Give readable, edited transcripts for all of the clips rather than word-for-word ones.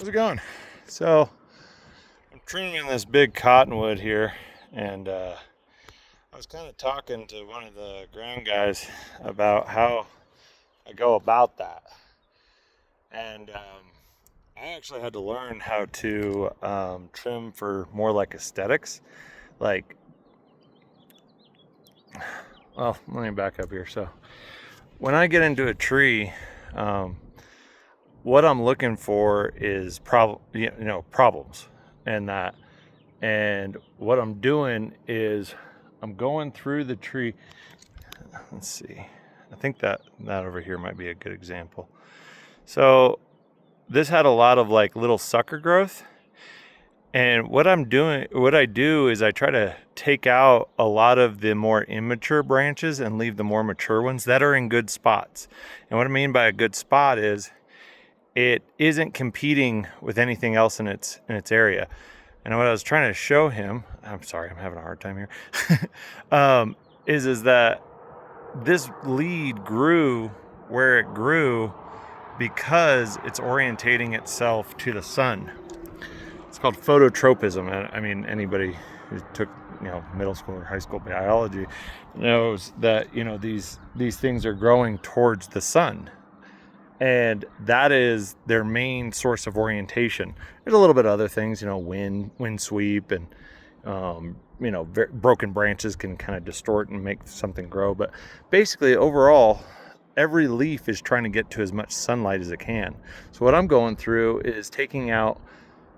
How's it going? So I'm trimming this big cottonwood here, and I was kind of talking to one of the ground guys about how I go about that, and I actually had to learn how to trim for more like aesthetics. Like, well, let me back up here. So when I get into a tree, um, what I'm looking for is problems, and that. And what I'm doing is I'm going through the tree. Let's see. I think that over here might be a good example. So this had a lot of like little sucker growth. And what I do is I try to take out a lot of the more immature branches and leave the more mature ones that are in good spots. And what I mean by a good spot is it isn't competing with anything else in its area. And what I was trying to show him, I'm sorry, I'm having a hard time here, is that this lead grew where it grew because it's orientating itself to the sun. It's called phototropism. I mean, anybody who took middle school or high school biology knows that these things are growing towards the sun, and that is their main source of orientation. There's a little bit of other things, wind sweep, and broken branches can kind of distort and make something grow. But basically, overall, every leaf is trying to get to as much sunlight as it can. So what I'm going through is taking out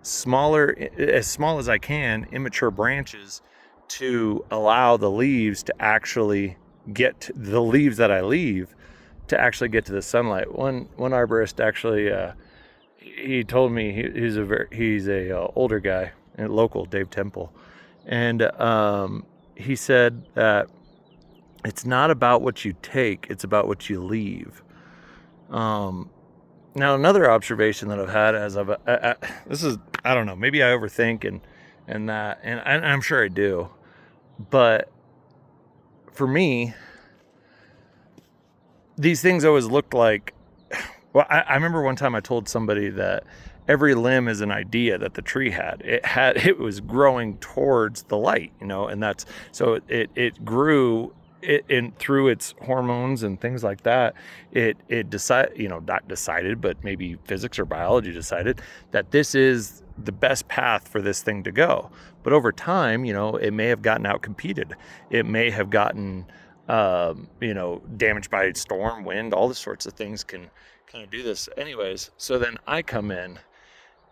as small as I can, immature branches to allow the leaves to actually get to the leaves that I leave to actually get to the sunlight. One arborist actually, he told me he's a older guy, local, Dave Temple, and he said that it's not about what you take, it's about what you leave. Now another observation that I've had as this is, I don't know, maybe I overthink and I'm sure I do, but for me, these things always looked like, well, I remember one time I told somebody that every limb is an idea that the tree had. It was growing towards the light, and that's so it grew through its hormones and things like that. It decided, not decided, but maybe physics or biology decided that this is the best path for this thing to go. But over time, it may have gotten out competed. It may have gotten damaged by storm, wind, all the sorts of things can kind of do this. Anyways, so then I come in,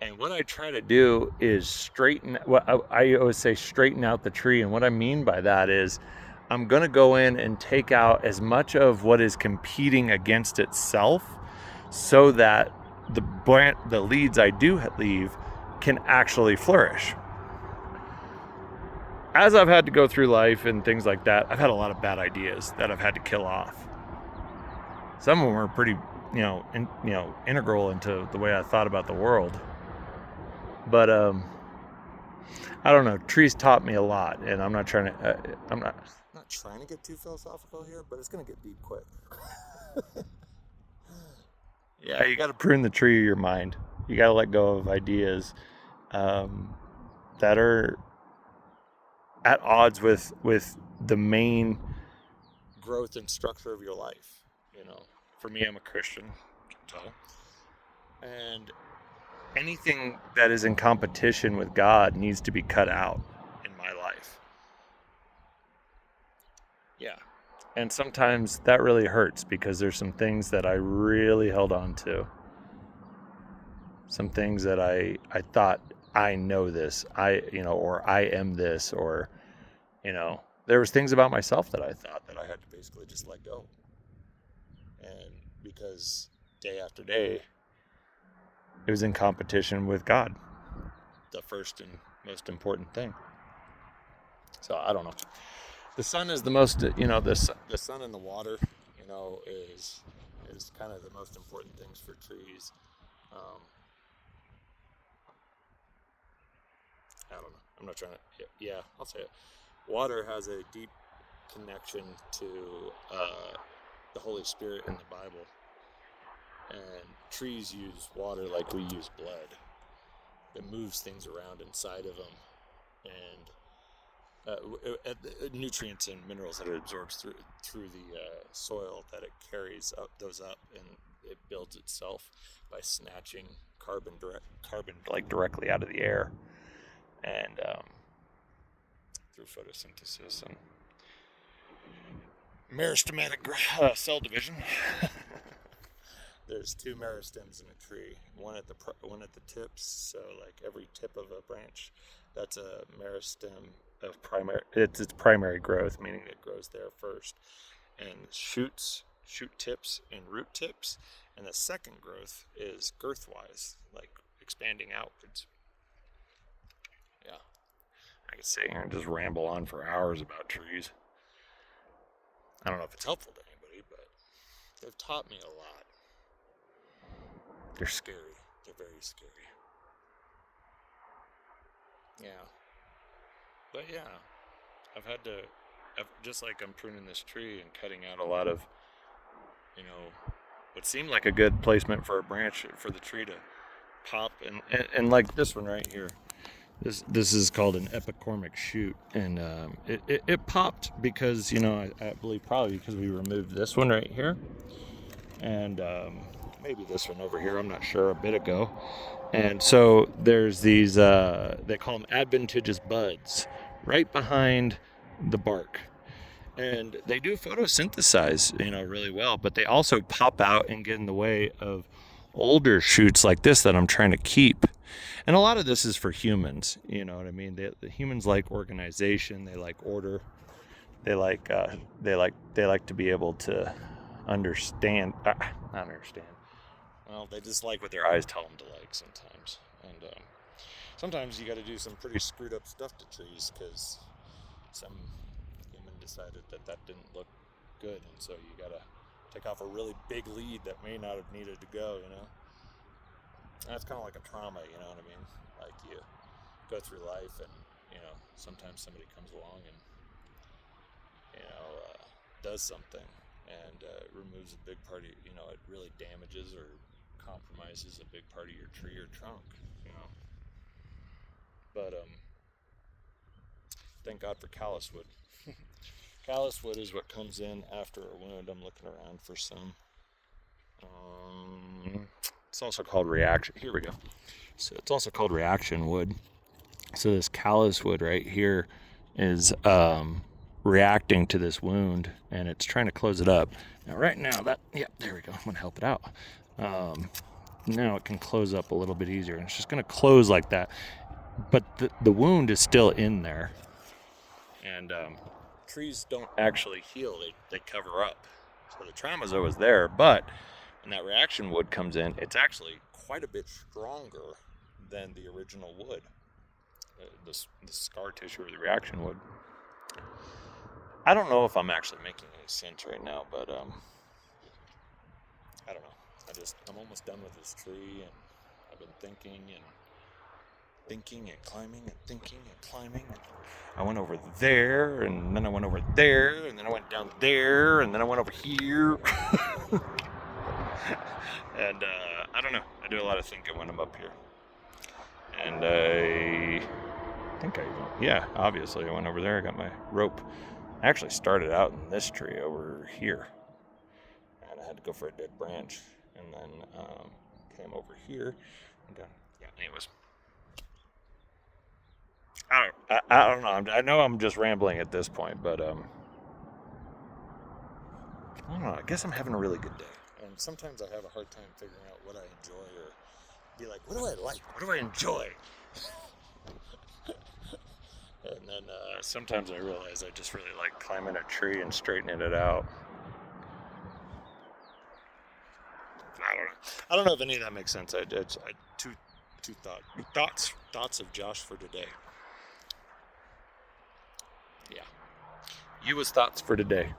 and what I try to do is I always say straighten out the tree. And what I mean by that is I'm going to go in and take out as much of what is competing against itself so that the leads I do leave can actually flourish. As I've had to go through life and things like that, I've had a lot of bad ideas that I've had to kill off. Some of them were pretty, integral into the way I thought about the world. But I don't know. Trees taught me a lot, and I'm not trying to. I'm not trying to get too philosophical here, but it's gonna get deep quick. Yeah, you got to prune the tree of your mind. You got to let go of ideas that are at odds with the main growth and structure of your life. For me, I'm a Christian, and anything that is in competition with God needs to be cut out in my life. Yeah. And sometimes that really hurts because there's some things that I really held on to. Some things that I thought I know this, or I am this, or, there was things about myself that I thought that I had to basically just let go. And because day after day, it was in competition with God, the first and most important thing. So I don't know. The sun is the most, the sun and the water, is kind of the most important things for trees. I don't know. I'm not trying to. Yeah, I'll say it. Water has a deep connection to the Holy Spirit in the Bible, and trees use water like we use blood. that moves things around inside of them, and nutrients and minerals that it absorbs through the soil, that it carries those up, and it builds itself by snatching carbon like directly out of the air, and through photosynthesis and meristematic cell division. There's 2 meristems in a tree, one at the tips. So like every tip of a branch, that's a meristem of its primary growth, meaning it grows there first, and shoot tips and root tips, and the second growth is girth-wise, like expanding outwards. Yeah, I could sit here and just ramble on for hours about trees. I don't know if it's helpful to anybody, but they've taught me a lot. They're scary. They're very scary. Yeah. But yeah, just like I'm pruning this tree and cutting out a lot of, what seemed like a good placement for a branch for the tree to pop, and like this one right here. This is called an epicormic shoot, and it popped because, I believe probably because we removed this one right here, and maybe this one over here, I'm not sure, a bit ago. And so there's these, they call them adventitious buds right behind the bark. And they do photosynthesize, really well, but they also pop out and get in the way of older shoots like this that I'm trying to keep. And a lot of this is for humans, you know what I mean? The humans like organization, they like order, they like to be able to understand, not understand. Well, they just like what their eyes tell them to like sometimes. And sometimes you got to do some pretty screwed up stuff to trees because some human decided that didn't look good, and so you got to take off a really big lead that may not have needed to go, And that's kind of like a trauma, you know what I mean? Like you go through life and, sometimes somebody comes along and, does something and removes a big part of, it really damages or compromises a big part of your tree or trunk, But thank God for callus wood. Callus wood is what comes in after a wound. I'm looking around for some. It's also called reaction. Here we go. So it's also called reaction wood. So this callus wood right here is reacting to this wound, and it's trying to close it up. Now right now there we go. I'm gonna help it out. Now it can close up a little bit easier, and it's just gonna close like that. But the wound is still in there, and trees don't actually heal; they cover up. So the trauma's always there, but when that reaction wood comes in, it's actually quite a bit stronger than the original wood, the scar tissue or the reaction wood. I don't know if I'm actually making any sense right now, but I don't know. I'm almost done with this tree, and I've been thinking and climbing and thinking and climbing. And I went over there, and then I went over there, and then I went down there, and then I went over here. And I don't know. I do a lot of thinking when I'm up here. And I think obviously I went over there. I got my rope. I actually started out in this tree over here, and I had to go for a dead branch, and then came over here and down. Yeah. Anyways, I don't know. I know I'm just rambling at this point, but I don't know. I guess I'm having a really good day. And sometimes I have a hard time figuring out what I enjoy, or be like, what do I like? What do I enjoy? And then sometimes I realize I just really like climbing a tree and straightening it out. I don't know if any of that makes sense. Two thoughts of Josh for today. Yeah. You was thoughts for today.